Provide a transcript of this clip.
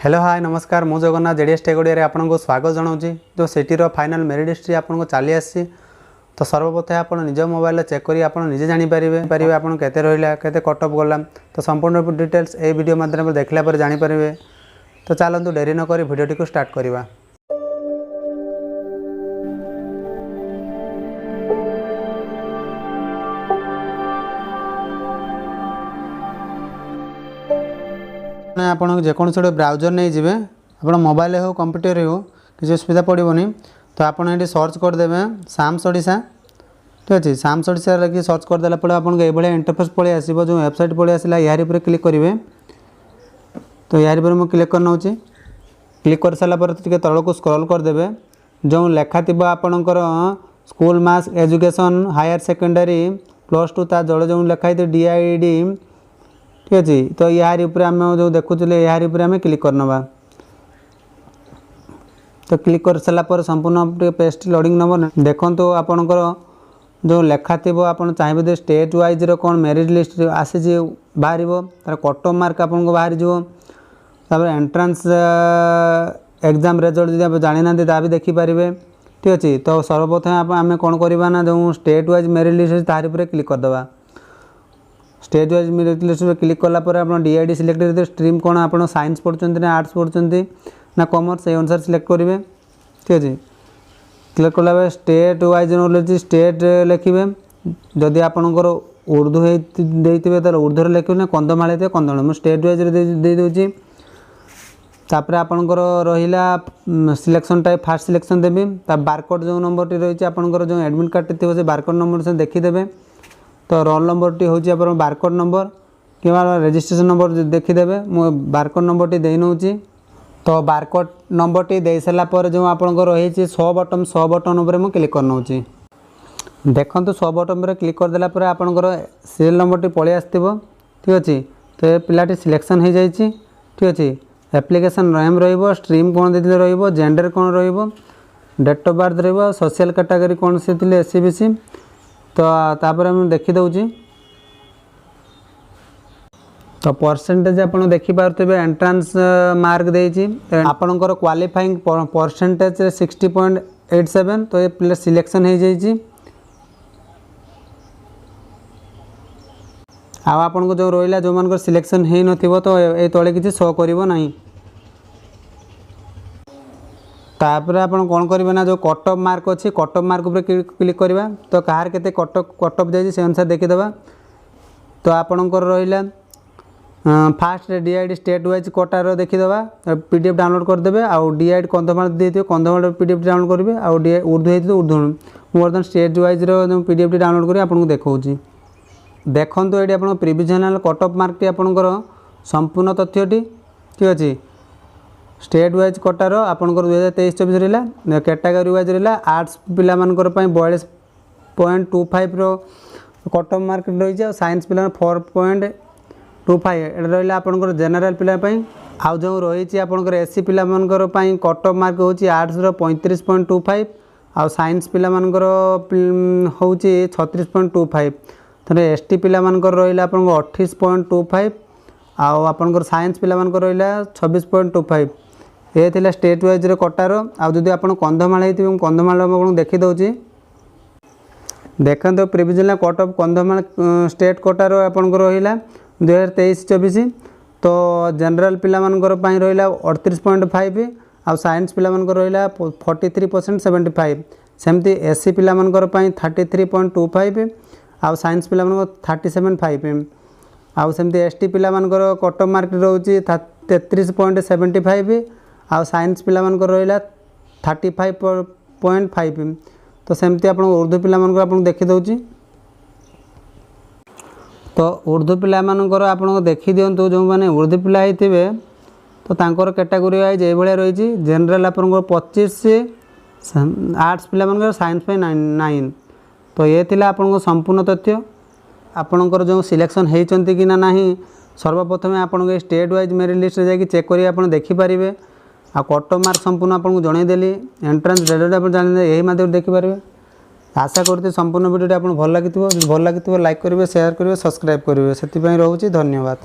Hello hi नमस्कार मु Jagannath JDS टेगोड़िया आपको स्वागत जनाऊँगी। जो सिटीर फाइनाल मेरिट लिस्ट आपको चली आसी तो सर्वप्रथम आप निज मोबाइल चेक करी आप निजे जानीपारे आप केते रहा केते कट ऑफ गला तो संपूर्ण डिटेल्स ए वीडियो माध्यम देखला पर जानीपारे। तो चलतु डेरी नक भिडियोटी को स्टार्ट करवा। आपन जेको ब्राउजर नहीं जी आप मोबाइल हो कंप्यूटर हो किसी असुविधा पड़ोनी तो आपड़ ये सर्च करदे साम्स ओडिशा। ठीक अच्छे साम्स ओडिशा लगे सर्च करदेला आपको ये इंटरफेस पलि आसो जो वेबसाइट पलि आसला यार ऊपर क्लिक करेंगे। तो यार ऊपर मुझे क्लिक करना क्लिक कर सारापर तल को स्क्रॉल करदे जो लेखा थी आपणकर school mass education higher secondary +2 ता जड़े जो लेखाई DID। ठीक अच्छे तो यार ऊपर आम जो देखुले यार ऊपर आम क्लिक करना। तो क्लिक कर सारापर संपूर्ण पेज लोडिंग नंबर देखो तो आपणकर जो लेखा थी आप चाहिए स्टेट वाइज कौन मेरिट लिस्ट आसी बाहर तार कट ऑफ मार्क आपको बाहर जापर एंट्रांस एग्जाम रिजल्ट जब आप जानी ना ता भी देखिपारे। ठीक अच्छे तो सर्वप्रथम आम कौन करवा ना जो स्टेट वाइज मेरिट लिस्ट तार ऊपर क्लिक करदे। State wise merit list click कलापर आप DID सिलेक्ट करते स्ट्रीम कौन आप साइंस पढ़ुं ना आर्ट्स पढ़ुं ना कॉमर्स से अनुसार सिलेक्ट करेंगे। ठीक अच्छे क्लिक कला स्टेट वाइज नॉलेज स्टेट लिखे जदि आपणकर उर्दू होते तो उर्दू लिखे ना कंधमाल थे कंधमाल मुझे स्टेट वाइज दे दूँगी। तापर आपणकर रहा सिलेक्शन टाइप फास्ट सिलेक्शन देवी बारकोड जो नंबर टी रही आपणकर जो एडमिट कार्ड थी से बारकोड नंबर से देखीदे। तो रोल नंबर टी हूँ आप बारकोड नंबर कि रजिस्ट्रेशन नंबर देखीदे मु बारकोड नंबर टी दे नौची। तो बारकोड नंबर टी दे सारापर जो आपको रही 100 बटन उपर मुझे क्लिक करना। देखो 100 बटन पर क्लिक करदेला आपंकर सीरियल नंबर टी पलि आसो। ठीक अच्छे तो ये पिलाटी सिलेक्शन हो जाए। ठीक अच्छे एप्लिकेशन नेम रहीम कौन देते रेंडर कौन रेट ऑफ बर्थ रही सोशल कैटेगरी कौन से थे SC BC। तो तापर हम देखी दूँ तो परसेंटेज आप देखिपे एंट्रांस मार्क देती आपणकर क्वालिफाइंग परसेंटेज 60.87 तो ये सिलेक्शन हो जाए। आपन को जो रहा जो मान सिलेक्शन हो न तो ये तले किसी शो करना। तापर आप कौन करेंगे ना जो कट ऑफ मार्क अच्छी कट ऑफ मार्क उपर क्लिक करवा तो कहार के कट ऑफ जाए से अनुसार देखीदे। तो आपणकर रहा फास्ट DID स्टेट वाइज कोटार देखीदे PDF डाउनलोड करदे आउ DID कंधमाल देते कंधमाल PDF डाउनलोड करेंगे आउ उर्दू होती उर्दू बर्तमान स्टेट वाइज PDF डाउनलोड कर आपको देखा। देखो ये आप प्रिविजनल कट ऑफ मार्क टी आपणकर संपूर्ण तथ्यटी। ठीक अच्छे स्टेट वाइज कोटार आपणकर 2023-24 रहा कैटेगरी वाइज रहा आर्ट्स पिला 42.25 कट ऑफ मार्क रही साइंस पिला 4.25 रहा आपंकर जेनेल पिलापाई आउ जो रही आपंकर SC पिला कट ऑफ मार्क हूँ आर्ट्स 35.25 आउ साइंस पिला हूँ 36.25 थे ST पिला रहा आप 28.25 आउ आपंकर साइंस पिला रहा 26.25 ये थिला स्टेट वाइज कटार। आदि आप कंधमाल होती कंधमाल देखी दूँ देखते प्रिविजनल कट ऑफ कंधमाल स्टेट कटार आपंकर रहा 2023-24 तो जनरल पिला रहा 38.5 आउ साइंस पिला रहा 43.75 सेमती SC पिला 33.25 आउ साइंस पिला 37.5 आउ सेमती ST पिला कट ऑफ मार्क रोचे 33.75 आउ साइंस पिला रहा 35.5 तो सेमती आप उर्दू पिला देखी दूँ। तो उर्दू पिला आप देखी दिंतु जो मैंने उर्दू पिला होते तो तांकर कैटेगरी वाइज ये रही जनरल आप 25 आर्ट्स पिला साइंस 9 तो ये थिला आपन संपूर्ण तथ्य आपणकर जो सिलेक्शन होती कि ना सर्वप्रथम आपन स्टेट वाइज मेरिट लिस्ट जाकि चेक करी आप देखिपारे आ कट ऑफ मार्क संपूर्ण आपको जनईदेली एंट्रांस रिजल्ट आप जान यही माध्यम देखिपारे। आशा करते संपूर्ण वीडियो आपको भल लगी लाइक करेंगे शेयर करेंगे सब्सक्राइब करेंगे से रोचे धन्यवाद।